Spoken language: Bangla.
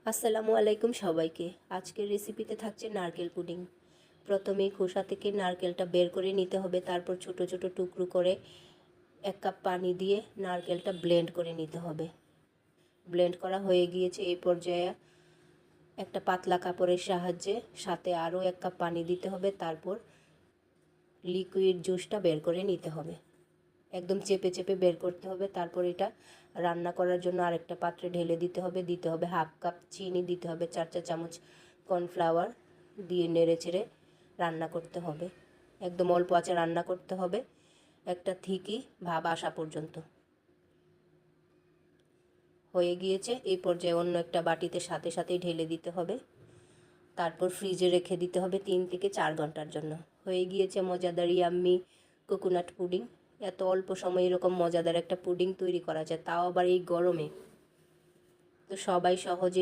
আসসালামু আলাইকুম সবাইকে। আজকের রেসিপিতে থাকছে নারকেল পুডিং। প্রথমেই খোসা থেকে নারকেলটা বের করে নিতে হবে, তারপর ছোট ছোট টুকরো করে 1 কাপ পানি দিয়ে নারকেলটা ব্লেন্ড করে নিতে হবে। ব্লেন্ড করা হয়ে গিয়েছে। এই পর্যায়ে একটা পাতলা কাপড়ের সাহায্যে সাথে আরও 1 কাপ পানি দিতে হবে, তারপর লিকুইড জুসটা বের করে নিতে হবে। একদম চেপে চেপে বের করতে হবে। তারপর এটা রান্না করার জন্য আরেকটা পাত্রে ঢেলে দিতে হবে। 1/2 কাপ চিনি দিতে হবে। 4 চা চামচ কর্নফ্লাওয়ার দিয়ে নেড়ে চেড়ে রান্না করতে হবে। একদম অল্প আঁচে রান্না করতে হবে, একটা থিকি ভাব আসা পর্যন্ত। হয়ে গিয়েছে। এই পর্যায়ে অন্য একটা বাটিতে সাথে সাথেই ঢেলে দিতে হবে। তারপর ফ্রিজে রেখে দিতে হবে 3 থেকে 4 ঘন্টার জন্য। হয়ে গিয়েছে মজাদার ইয়াম্মি কোকোনাট পুডিং। এত অল্প সময়ে এরকম মজাদার একটা পুডিং তৈরি করা যায়, তাও আবার এই গরমে। তো সবাই সহজেই